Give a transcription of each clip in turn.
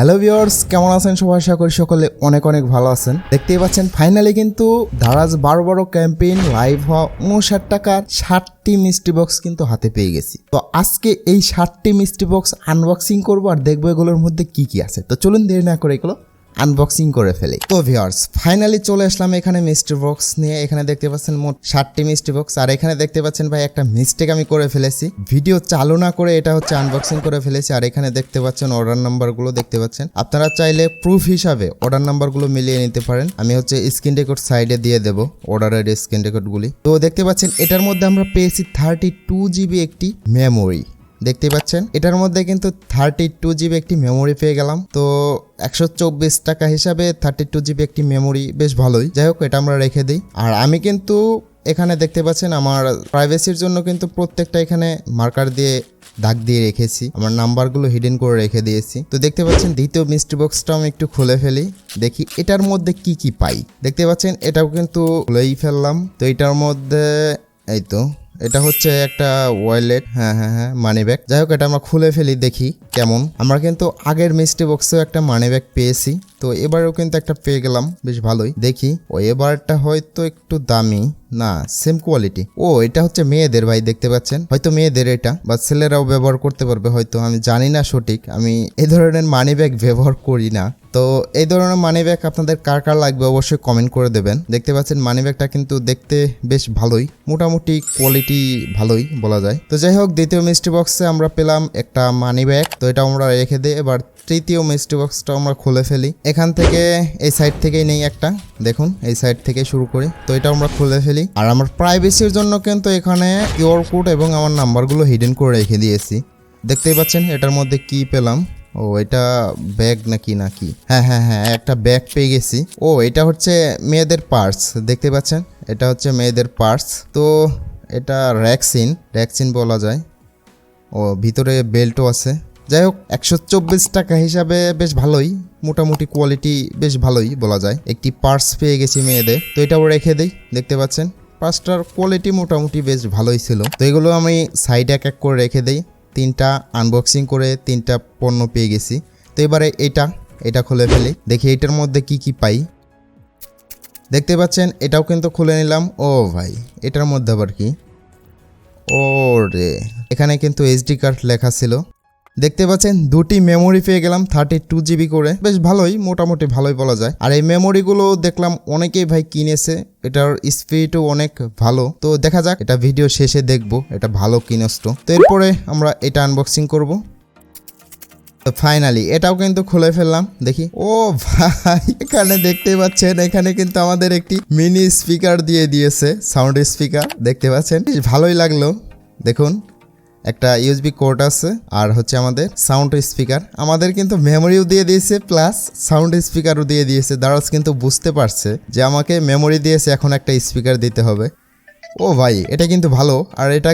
Hello viewers, কেমন আছেন সবাই? আশা করি সকলে অনেক অনেক ভালো আছেন। দেখতেই পাচ্ছেন ফাইনালি কিন্তু দারাজ 12 ক্যাম্পেইন লাইভ হওয়া 59 টাকার 60টি মিস্ট্রি বক্স কিন্তু হাতে পেয়ে গেছি। তো আজকে এই 60টি মিস্ট্রি বক্স আনবক্সিং করবো আর দেখবো এগুলোর মধ্যে কি কি আছে। তো চলুন দেরি না করে এগুলো আনবক্সিং করে ফেলি। তো ভিউয়ার্স ফাইনালি চলে আসলাম এখানে মিস্ট্রি বক্স নিয়ে। এখানে দেখতে পাচ্ছেন মোট 60টি মিস্ট্রি বক্স। আর এখানে দেখতে পাচ্ছেন ভাই একটা মিস্টেক আমি করে ফেলেছি, ভিডিও চালু না করে এটা হচ্ছে আনবক্সিং করে ফেলেছি। আর এখানে দেখতে পাচ্ছেন অর্ডার নাম্বারগুলো দেখতে পাচ্ছেন। আপনারা চাইলে প্রুফ হিসাবে অর্ডার নাম্বারগুলো মিলিয়ে নিতে পারেন। আমি হচ্ছে স্ক্রিন রেকর্ড সাইডে দিয়ে দেবো অর্ডারের স্ক্রিন রেকর্ডগুলি। তো দেখতে পাচ্ছেন এটার মধ্যে আমরা পেয়েছি 32 জিবি একটি মেমোরি। দেখতে পাচ্ছেন এটার মধ্যে কিন্তু 32 জিবি একটি মেমোরি পেয়ে গেলাম। তো 124 টাকা হিসাবে 32 জিবি একটি মেমোরি বেশ ভালোই। যাই হোক, এটা আমরা রেখে দিই। আর আমি কিন্তু এখানে দেখতে পাচ্ছেন আমার প্রাইভেসির জন্য কিন্তু প্রত্যেকটা এখানে মার্কার দিয়ে দাগ দিয়ে রেখেছি, আমার নাম্বারগুলো হিডেন করে রেখে দিয়েছি। তো দেখতে পাচ্ছেন দ্বিতীয় মিস্ট্রি বক্সটাও আমি একটু খুলে ফেলি, দেখি এটার মধ্যে কি কি পাই। দেখতে পাচ্ছেন এটাও কিন্তু খুলেই ফেললাম। তো এটার মধ্যে এই তো এটা হচ্ছে একটা ওয়ালেট, হ্যাঁ মানি ব্যাগ। যাই হোক, এটা আমরা খুলে ফেলি, দেখি কেমন। আমরা কিন্তু আগের মিস্ট্রি বক্সেও একটা মানি ব্যাগ পেয়েছি, তো এবারেও কিন্তু একটা পেয়ে গেলাম, বেশ ভালোই। দেখি ও এবারটা হয়তো একটু দামি না, সেম কোয়ালিটি। ও এটা হচ্ছে মেয়েদের ভাই, দেখতে পাচ্ছেন হয়তো মেয়েদের এটা, বা ছেলেরাও ব্যবহার করতে পারবে হয়তো, আমি জানি না সঠিক। আমি এই ধরনের মানি ব্যাগ ব্যবহার করি না। তো এই ধরনের মানি ব্যাগ আপনাদের কার কার লাগবে অবশ্যই কমেন্ট করে দেবেন। দেখতে পাচ্ছেন মানি ব্যাগটা কিন্তু দেখতে বেশ ভালোই, মোটামুটি কোয়ালিটি ভালোই বলা যায়। তো যাই হোক, দ্বিতীয় মিস্ট্রি বক্সে আমরা পেলাম একটা মানি ব্যাগ। তো এটা আমরা রেখে দিই। এবার তৃতীয় মিস্ট্রি বক্সটা আমরা খুলে ফেলি। এখান থেকে এই সাইড থেকেই নেই একটা, দেখুন এই সাইড থেকে শুরু করি। তো এটা আমরা খুলে ফেলি। আর আমার প্রাইভেসির জন্য কিন্তু এখানে কিউআর কোড এবং আমার নাম্বারগুলো হিডেন করে রেখে দিয়েছি। দেখতেই পাচ্ছেন এটার মধ্যে কি পেলাম। ও এটা ব্যাগ নাকি হ্যাঁ একটা ব্যাগ পেয়ে গেছি। ও এটা হচ্ছে মেয়েদের পার্স, দেখতে পাচ্ছেন এটা হচ্ছে মেয়েদের পার্স। তো এটা র্যাক্সিন বলা যায়। ও ভিতরে বেল্টও আছে। যাই হোক, 124 টাকা হিসাবে বেশ ভালোই, মোটামুটি কোয়ালিটি বেশ ভালোই বলা যায়। একটি পার্স পেয়ে গেছি মেয়েদের। তো এটাও রেখে দিই। দেখতে পাচ্ছেন পার্সটার কোয়ালিটি মোটামুটি বেশ ভালোই ছিল। তো এগুলো আমি সাইডে এক এক করে রেখে দিই। 3টা আনবক্সিং করে 3টা পণ্য পেয়ে গেছি। তো এবারে এটা খুলে ফেলি, দেখি এটার মধ্যে কি কি পাই। দেখতে পাচ্ছেন এটাও কিন্তু খুলে নিলাম। ও ভাই, এটার মধ্যে আবার কি? ও রে, এখানে কিন্তু এইচডি কার্ড লেখা ছিল। দেখতে পাচ্ছেন দুটি মেমোরি পেয়ে গেলাম 32 জিবি করে, বেশ ভালোই, মোটামুটি ভালোই বলা যায়। আর এই মেমোরিগুলো দেখলাম অনেকেই ভাই কিনেছে, এটার স্পিডও অনেক ভালো। তো দেখা যাক, এটা ভিডিও শেষে দেখবো এটা ভালো কি নষ্ট। তো এরপরে আমরা এটা আনবক্সিং করব। তো ফাইনালি এটাও কিন্তু খুলে ফেললাম, দেখি। ও ভাই, এখানে দেখতে পাচ্ছেন এখানে কিন্তু আমাদের একটি মিনি স্পিকার দিয়ে দিয়েছে, সাউন্ড স্পিকার। দেখতে পাচ্ছেন বেশ ভালোই লাগলো। দেখুন একটা ইউএসবি কোড আছে, আর হচ্ছে আমাদের সাউন্ড স্পিকার। আমাদের কিন্তু মেমোরিও দিয়ে দিয়েছে প্লাস সাউন্ড স্পিকারও দিয়ে দিয়েছে। দারাজ কিন্তু বুঝতে পারছে যে আমাকে মেমোরি দিয়েছে, এখন একটা স্পিকার দিতে হবে। ও ভাই, এটা কিন্তু ভালো। আর এটা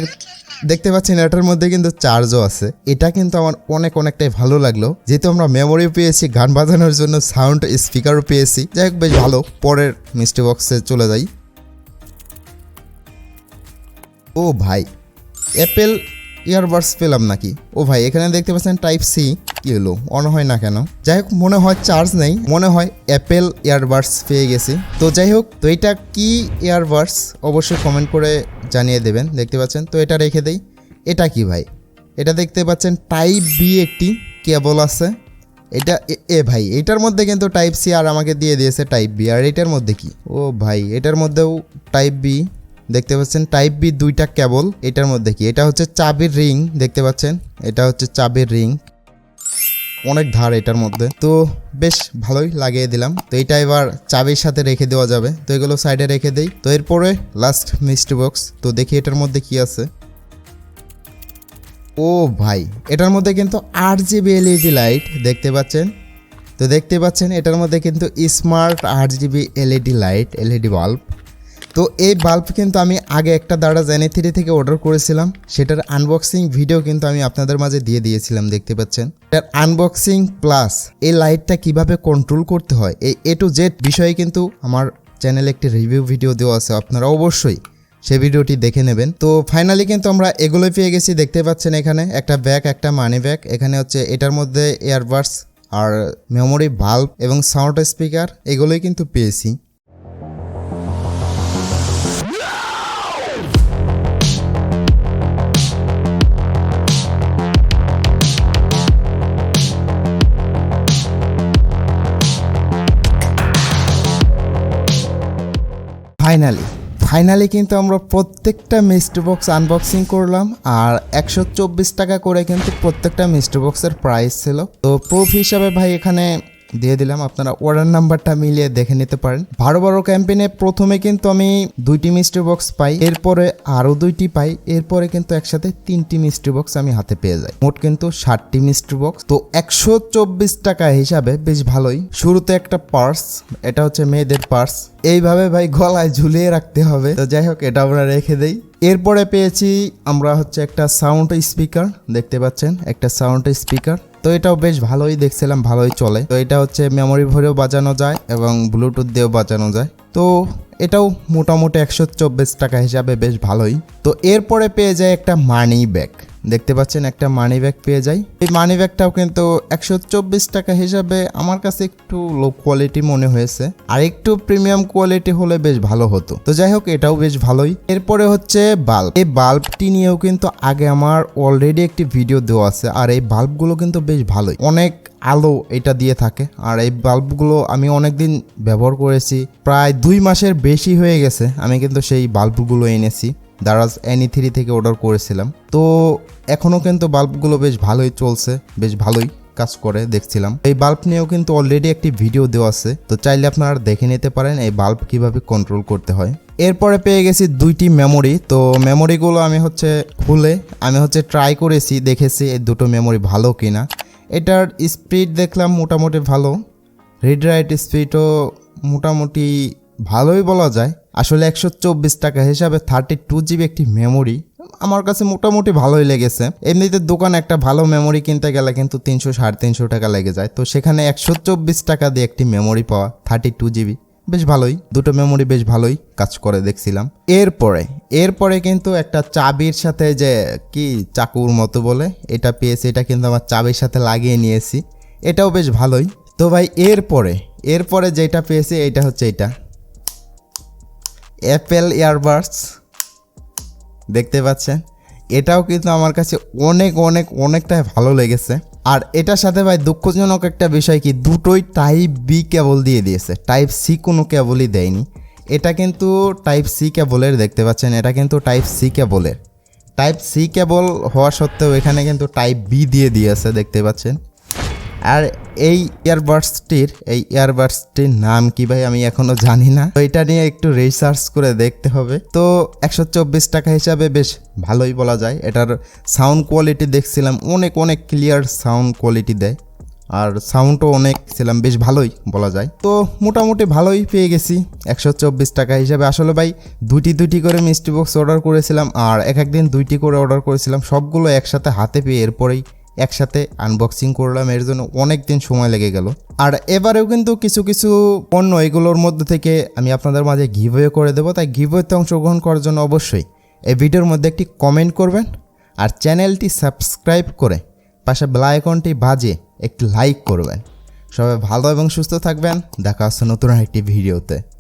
দেখতে পাচ্ছেন এটার মধ্যে কিন্তু চার্জও আছে। এটা কিন্তু আমার অনেকটাই ভালো লাগলো, যেহেতু আমরা মেমোরি পেয়েছি, গান বাজানোর জন্য সাউন্ড স্পিকারও পেয়েছি। যাই হোক, বেশ ভালো। পরের মিস্ট্রি বক্সে চলে যাই। ও ভাই, অ্যাপেল ইয়ারবাডস পেলাম নাকি? ও ভাই, এখানে দেখতে পাচ্ছেন টাইপ সি। কি হলো, অন হয় না কেন? যাই হোক, মনে হয় চার্জ নেই, মনে হয় অ্যাপেল ইয়ারবাডস পেয়ে গেছি। তো যাই হোক, তো এটা কি ইয়ারবাডস অবশ্যই কমেন্ট করে জানিয়ে দেবেন। দেখতে পাচ্ছেন, তো এটা রেখে দেই। এটা কি ভাই? এটা দেখতে পাচ্ছেন টাইপ বি একটি কেবল আছে। এটা ভাই, এটার মধ্যে কিন্তু টাইপ সি আর আমাকে দিয়ে দিয়েছে টাইপ বি। আর এটার মধ্যে কি? ও ভাই, এটার মধ্যেও টাইপ বি। দেখতে পাচ্ছেন টাইপ বি 2টা কেবল। এটার মধ্যে কি? এটা হচ্ছে চাবির রিং। দেখতে পাচ্ছেন এটা হচ্ছে চাবির রিং, অনেক ধার এটার মধ্যে। তো বেশ ভালোই লাগিয়ে দিলাম। তো এটা এবার চাবির সাথে রেখে দেওয়া যাবে। তো এগুলো সাইডে রেখে দেই। তো এরপরে লাস্ট মিস্ট্রি বক্স। তো দেখি এটার মধ্যে কি আছে। ও ভাই, এটার মধ্যে কিন্তু RGB এলইডি লাইট, দেখতে পাচ্ছেন। তো দেখতে পাচ্ছেন এটার মধ্যে কিন্তু smart RGB LED light, LED bulb. তো এই বাল্ব কিন্তু আমি আগে একটা দারাজ NA3 থেকে অর্ডার করেছিলাম, সেটার আনবক্সিং ভিডিও কিন্তু আমি আপনাদের মাঝে দিয়ে দিয়েছিলাম। দেখতে পাচ্ছেন এটার আনবক্সিং প্লাস এই লাইটটা কিভাবে কন্ট্রোল করতে হয়, এই A to Z বিষয়ে কিন্তু আমার চ্যানেলে একটি রিভিউ ভিডিও দেওয়া আছে, আপনারা অবশ্যই সেই ভিডিওটি দেখে নেবেন। তো ফাইনালি কিন্তু আমরা এগুলোই পেয়ে গেছি। দেখতে পাচ্ছেন এখানে একটা ব্যাগ, একটা মানি ব্যাগ। এখানে হচ্ছে এটার মধ্যে ইয়ারবাডস আর মেমোরি বাল্ব এবং সাউন্ড স্পিকার এগুলোই কিন্তু পেয়েছি। ফাইনালি কিন্তু আমরা প্রত্যেকটা মিস্ট্রি বক্স আনবক্সিং করলাম। আর 124 টাকা করে কিন্তু প্রত্যেকটা মিস্ট্রি বক্সের প্রাইস ছিল। তো প্রুফ হিসাবে ভাই এখানে দিয়ে দিলাম, আপনারা অর্ডার নাম্বারটা মিলিয়ে দেখে নিতে পারেন। 12 ক্যাম্পেইনে প্রথমে কিন্তু আমি 2টি মিস্ট্রি বক্স পাই, এরপরে আরও 2টি পাই, এরপরে কিন্তু একসাথে 3টি মিস্ট্রি বক্স আমি হাতে পেয়ে যাই। মোট কিন্তু 60টি মিস্ট্রি বক্স। তো 124 টাকা হিসাবে বেশ ভালোই। শুরুতে একটা পার্স, এটা হচ্ছে মেয়েদের পার্স, এইভাবে ভাই গলায় ঝুলিয়ে রাখতে হবে। তো যাই হোক, এটা আমরা রেখে দেই। এরপরে পেয়েছি আমরা হচ্ছে একটা সাউন্ড স্পিকার, দেখতে পাচ্ছেন একটা সাউন্ড স্পিকার। তো এটাও বেশ ভালোই দেখছিলাম, ভালোই চলে। তো এটা হচ্ছে মেমোরি ভরেও বাজানো যায় এবং ব্লুটুথ দিয়েও বাজানো যায়। তো এটাও মোটামুটি 124 টাকা হিসাবে বেশ ভালোই। তো এরপরে পেয়ে যায় একটা মানি ব্যাগ, দেখতে পাচ্ছেন একটা মানি ব্যাগ পেয়ে যাই। এই মানি ব্যাগটাও কিন্তু 124 টাকা হিসাবে আমার কাছে একটু লো কোয়ালিটি মনে হয়েছে, আর একটু প্রিমিয়াম কোয়ালিটি হলে বেশ ভালো হতো। তো যাই হোক, এটাও বেশ ভালোই। এরপরে হচ্ছে বাল্ব। এই বাল্বটি নিয়েও কিন্তু আগে আমার অলরেডি একটি ভিডিও দেওয়া আছে, আর এই বাল্বগুলো কিন্তু বেশ ভালোই, অনেক আলো এটা দিয়ে থাকে। আর এই বাল্বগুলো আমি অনেকদিন ব্যবহার করেছি, প্রায় 2 মাসের বেশি হয়ে গেছে আমি কিন্তু সেই বাল্বগুলো এনেছি, দারাজ NE3 থেকে অর্ডার করেছিলাম। তো এখনও কিন্তু বাল্বগুলো বেশ ভালোই চলছে, বেশ ভালোই কাজ করে দেখছিলাম। এই বাল্ব নিয়েও কিন্তু অলরেডি একটি ভিডিও দেওয়া আছে, তো চাইলে আপনারা দেখে নিতে পারেন এই বাল্ব কিভাবে কন্ট্রোল করতে হয়। এরপরে পেয়ে গেছি 2টি মেমোরি। তো মেমোরিগুলো আমি খুলে ট্রাই করেছি, দেখেছি এই দুটো মেমোরি ভালো কিনা। এটার স্পিড দেখলাম মোটামুটি ভালো, রিড রাইট স্পিডও মোটামুটি ভালোই বলা যায়। আসলে 124 টাকা হিসাবে 32 GB একটি মেমোরি আমার কাছে মোটামুটি ভালোই লেগেছে। এমনিতে দোকানে একটা ভালো মেমোরি কিনতে গেলে কিন্তু 300-350 টাকা লেগে যায়, তো সেখানে 124 টাকা দিয়ে একটি মেমোরি পাওয়া 32 GB বেশ ভালোই। দুটো মেমোরি বেশ ভালোই কাজ করে দেখছিলাম। এরপরে কিন্তু একটা চাবির সাথে যে কি চাকুর মতো বলে এটা পেয়েছি, এটা কিন্তু আমার চাবির সাথে লাগিয়ে নিয়েছি, এটাও বেশ ভালোই। তো ভাই এরপরে যেটা পেয়েছি এটা হচ্ছে এটা অ্যাপেল ইয়ারবাডস, দেখতে পাচ্ছেন। এটাও কিন্তু আমার কাছে অনেকটাই ভালো লেগেছে। আর এটার সাথে ভাই দুঃখজনক একটা বিষয় কি, দুটোই টাইপ বি কেবল দিয়ে দিয়েছে, টাইপ সি কোনো কেবলই দেয়নি। এটা কিন্তু টাইপ সি কেবলের, দেখতে পাচ্ছেন এটা কিন্তু টাইপ সি কেবলের। টাইপ সি কেবল হওয়া সত্ত্বেও এখানে কিন্তু টাইপ বি দিয়ে দিয়েছে, দেখতে পাচ্ছেন। আর এই ইয়ারবাডসটির নাম কি ভাই আমি এখনো জানি না, তো এটা নিয়ে একটু রিসার্চ করে দেখতে হবে। তো 124 টাকা হিসাবে বেশ ভালোই বলা যায়। এটার সাউন্ড কোয়ালিটি দেখছিলাম, অনেক ক্লিয়ার সাউন্ড কোয়ালিটি দেয়, আর সাউন্ডও অনেক ছিলাম, বেশ ভালোই বলা যায়। তো মোটামুটি ভালোই পেয়ে গেছি 124 টাকা হিসাবে। আসলে ভাই দুটি করে মিষ্টি বক্স অর্ডার করেছিলাম, আর একদিন 2টি করে অর্ডার করেছিলাম, সবগুলো একসাথে হাতে পেয়ে এরপরেই একসাথে আনবক্সিং করলাম, এর জন্য অনেক দিন সময় লেগে গেল। আর এবারেও কিন্তু কিছু পণ্য এগুলোর মধ্যে থেকে আমি আপনাদের মাঝে গিভওয়ে করে দেবো, তাই গিভওয়েতে অংশগ্রহণ করার জন্য অবশ্যই এই ভিডিওর মধ্যে একটি কমেন্ট করবেন, আর চ্যানেলটি সাবস্ক্রাইব করে পাশে বেল আইকনটি বাজিয়ে একটি লাইক করবেন। সবাই ভালো এবং সুস্থ থাকবেন, দেখা হচ্ছে নতুন একটি ভিডিওতে।